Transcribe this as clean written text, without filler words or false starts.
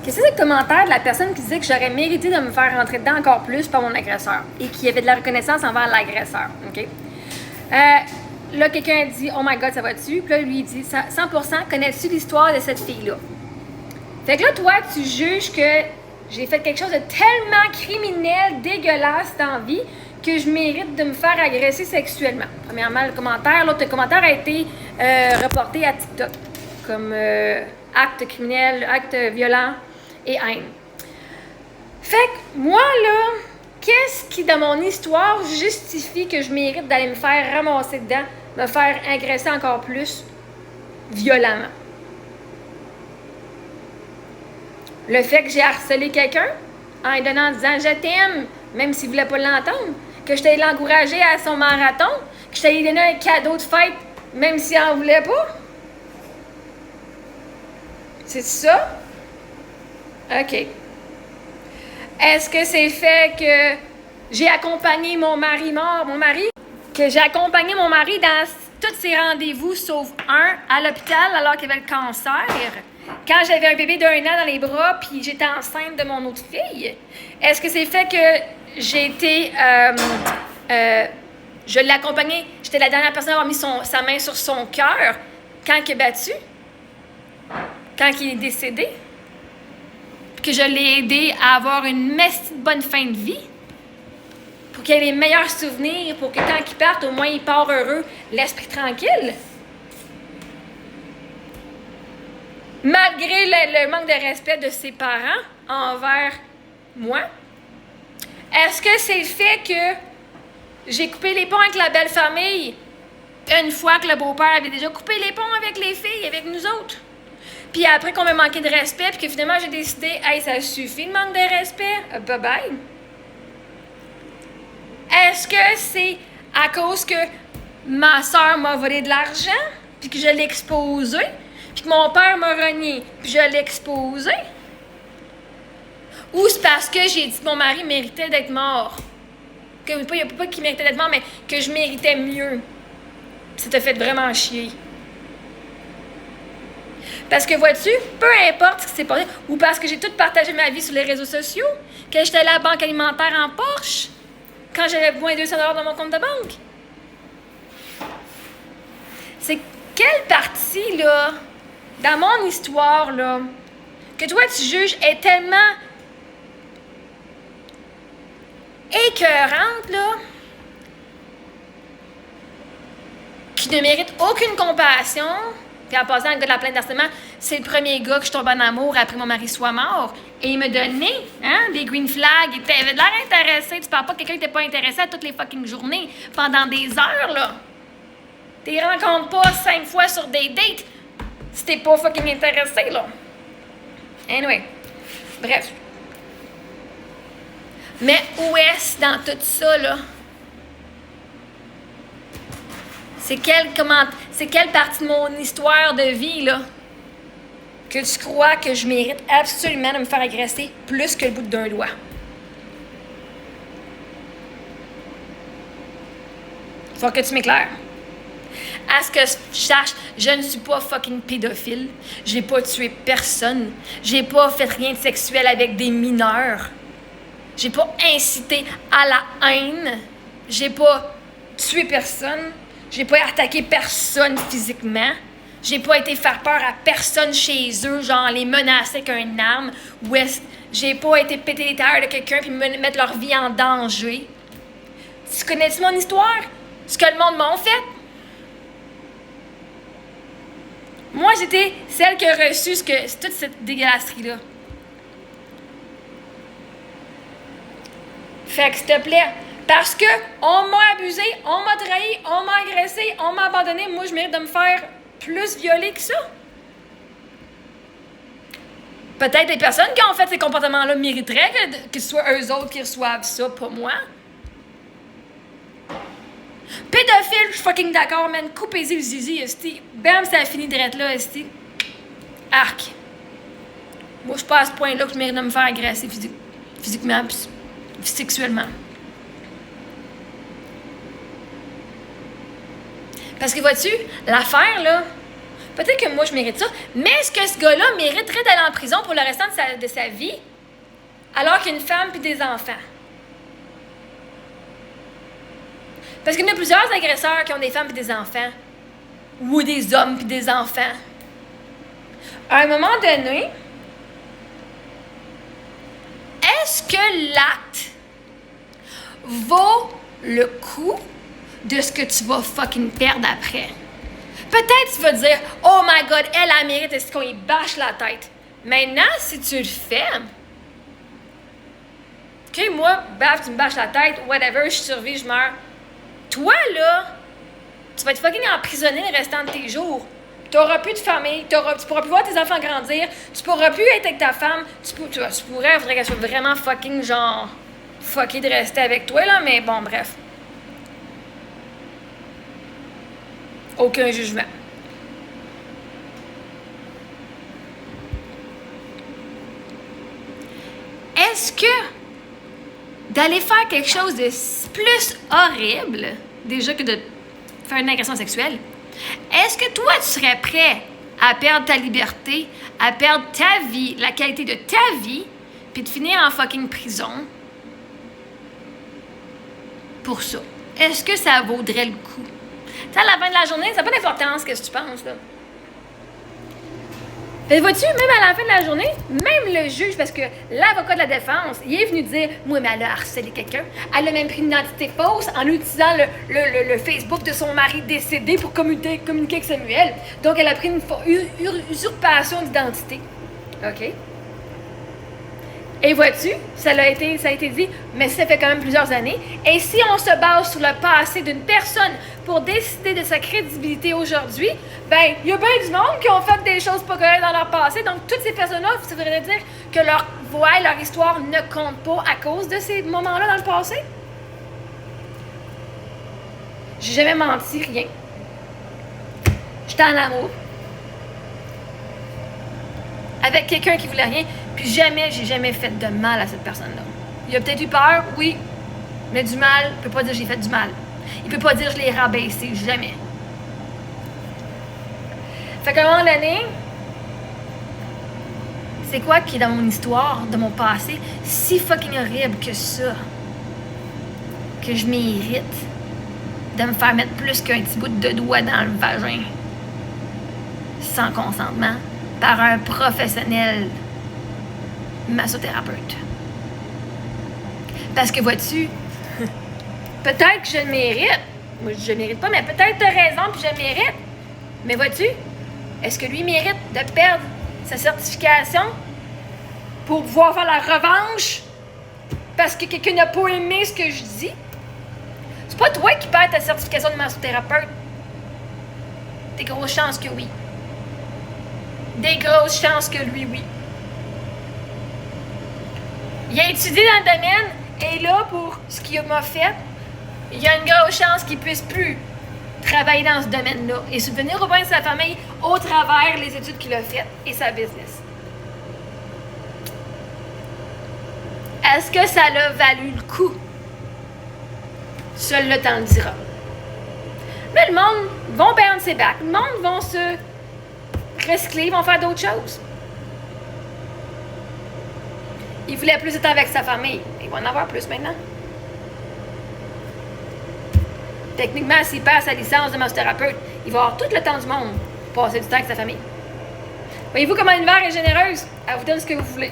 que c'est le commentaire de la personne qui disait que j'aurais mérité de me faire rentrer dedans encore plus par mon agresseur et qui avait de la reconnaissance envers l'agresseur, OK? Là, quelqu'un dit « Oh my God, ça va-tu? » Puis là, lui, il dit « 100%, connais-tu l'histoire de cette fille-là? » Fait que là, toi, tu juges que j'ai fait quelque chose de tellement criminel, dégueulasse dans la vie que je mérite de me faire agresser sexuellement. Premièrement, le commentaire. L'autre commentaire a été reporté à TikTok comme acte criminel, acte violent et haine. Fait que moi, là, qu'est-ce qui, dans mon histoire, justifie que je mérite d'aller me faire ramasser dedans, me faire agresser encore plus violemment? Le fait que j'ai harcelé quelqu'un en lui donnant en disant « Je t'aime », même s'il ne voulait pas l'entendre, que je t'ai l'encouragé à son marathon, que je t'ai donné un cadeau de fête, même s'il n'en voulait pas. C'est ça? OK. Est-ce que c'est fait que j'ai accompagné mon mari mort, que j'ai accompagné mon mari dans tous ses rendez-vous, sauf un, à l'hôpital alors qu'il avait le cancer, quand j'avais un bébé d'1 an dans les bras, puis j'étais enceinte de mon autre fille? Est-ce que c'est fait que j'ai été... je l'ai accompagné, j'étais la dernière personne à avoir mis sa main sur son cœur quand il est battu? Quand il est décédé? Que je l'ai aidé à avoir une bonne fin de vie? Pour qu'il ait les meilleurs souvenirs, pour que quand il parte, au moins il part heureux, l'esprit tranquille? Malgré le manque de respect de ses parents envers moi, est-ce que c'est le fait que j'ai coupé les ponts avec la belle famille une fois que le beau-père avait déjà coupé les ponts avec les filles, avec nous autres? Puis après qu'on m'a manqué de respect, puis que finalement j'ai décidé, hey, ça suffit le manque de respect, bye bye. Est-ce que c'est à cause que ma soeur m'a volé de l'argent, puis que je l'ai exposé, puis que mon père m'a renié, puis je l'ai exposé? Ou c'est parce que j'ai dit que mon mari méritait d'être mort? Pas qu'il méritait d'être mort, mais que je méritais mieux. Puis ça t'a fait vraiment chier. Parce que, vois-tu, peu importe ce qui s'est passé, ou parce que j'ai tout partagé ma vie sur les réseaux sociaux, que j'étais allée à la banque alimentaire en Porsche, quand j'avais moins de 200 $ dans mon compte de banque. C'est quelle partie, là, dans mon histoire, là, que toi, tu juges est tellement écœurante, là, qui ne mérite aucune compassion. Puis en passant, le gars de la plainte d'harcèlement, c'est le premier gars que je tombe en amour après que mon mari soit mort. Et il me donnait des green flags. Il avait l'air intéressé. Tu parles pas de quelqu'un qui n'était pas intéressé à toutes les fucking journées, pendant des heures, là. Tu les rencontres pas 5 fois sur des dates si t'es pas fucking intéressé, là. Anyway. Bref. Mais où est-ce dans tout ça, là? C'est quelle partie de mon histoire de vie, là, que tu crois que je mérite absolument de me faire agresser plus que le bout d'un doigt? Faut que tu m'éclaires. À ce que je sache, je ne suis pas fucking pédophile. J'ai pas tué personne. J'ai pas fait rien de sexuel avec des mineurs. J'ai pas incité à la haine. J'ai pas tué personne. J'ai pas attaqué personne physiquement. J'ai pas été faire peur à personne chez eux, genre les menacer avec une arme. J'ai pas été péter les tailleurs de quelqu'un puis mettre leur vie en danger. Tu connais-tu mon histoire? Ce que le monde m'a fait? Moi, j'étais celle qui a reçu toute cette dégueulasserie-là. Fait que, s'il te plaît, parce que on m'a abusé, on m'a trahi, on m'a agressé, on m'a abandonné, moi, je mérite de me faire plus violer que ça. Peut-être les personnes qui ont fait ces comportements-là mériteraient que ce soit eux autres qui reçoivent ça, pas moi. Pédophile, je suis fucking d'accord, man. Coupez-y le zizi, esti. Bam, ça a fini direct là, esti. Arc. Moi, je suis pas à ce point-là que je mérite de me faire agresser physiquement puis sexuellement. Parce que vois-tu, l'affaire, là, Peut-être que moi, je mérite ça. Mais est-ce que ce gars-là mériterait d'aller en prison pour le restant de sa vie alors qu'il y a une femme puis des enfants? Parce qu'il y en a plusieurs agresseurs qui ont des femmes puis des enfants. Ou des hommes puis des enfants. À un moment donné, est-ce que l'acte vaut le coup de ce que tu vas fucking perdre après? Peut-être tu vas dire, oh my god, elle mérite, est-ce qu'on y bâche la tête? Maintenant, si tu le fais, ok, moi, baf, tu me bâches la tête, whatever, je survis, je meurs. Toi, là, tu vas être fucking emprisonné le restant de tes jours. Tu n'auras plus de famille, tu pourras plus voir tes enfants grandir, tu pourras plus être avec ta femme, il faudrait qu'elle soit vraiment fucking genre fucké de rester avec toi, là, mais bon, bref. Aucun jugement. Est-ce que d'aller faire quelque chose de plus horrible, déjà que de faire une agression sexuelle, est-ce que toi, tu serais prêt à perdre ta liberté, à perdre ta vie, la qualité de ta vie, puis de finir en fucking prison pour ça? Est-ce que ça vaudrait le coup? Tu sais, à la fin de la journée, ça n'a pas d'importance, qu'est-ce que tu penses, là? Mais vois-tu, même à la fin de la journée, même le juge, parce que l'avocat de la défense, il est venu dire, moi, mais elle a harcelé quelqu'un. Elle a même pris une identité fausse en utilisant le Facebook de son mari décédé pour communiquer avec Samuel. Donc, elle a pris une usurpation d'identité. OK? Et vois-tu, ça a été dit, mais ça fait quand même plusieurs années. Et si on se base sur le passé d'une personne pour décider de sa crédibilité aujourd'hui, ben, il y a bien du monde qui ont fait des choses pas correctes dans leur passé. Donc, toutes ces personnes-là, ça voudrait dire que leur voix, leur histoire ne compte pas à cause de ces moments-là dans le passé. J'ai jamais menti, rien. J'étais en amour. Avec quelqu'un qui voulait rien. Puis j'ai jamais fait de mal à cette personne-là. Il a peut-être eu peur, oui, mais du mal, il peut pas dire j'ai fait du mal. Il peut pas dire je l'ai rabaissé, jamais. Fait qu'à un moment donné, c'est quoi qui est dans mon histoire, de mon passé, si fucking horrible que ça, que je mérite de me faire mettre plus qu'un petit bout de doigt dans le vagin, sans consentement, par un professionnel massothérapeute. Parce que vois-tu, peut-être que je le mérite. Moi, je le mérite pas, mais peut-être tu as raison puis je le mérite. Mais vois-tu, est-ce que lui mérite de perdre sa certification pour pouvoir faire la revanche parce que quelqu'un n'a pas aimé ce que je dis? C'est pas toi qui perds ta certification de massothérapeute. Des grosses chances que oui. Des grosses chances que lui, oui. Il a étudié dans le domaine et là, pour ce qu'il m'a fait, il y a une grosse chance qu'il ne puisse plus travailler dans ce domaine-là et subvenir au bien de sa famille au travers les études qu'il a faites et sa business. Est-ce que ça l'a valu le coup? Seul le temps le dira. Mais le monde va perdre ses bacs. Le monde va se recycler, ils vont faire d'autres choses. Il voulait plus de temps avec sa famille. Il va en avoir plus maintenant. Techniquement, s'il perd sa licence de massothérapeute, il va avoir tout le temps du monde pour passer du temps avec sa famille. Voyez-vous comment l'univers est généreuse? Elle vous donne ce que vous voulez.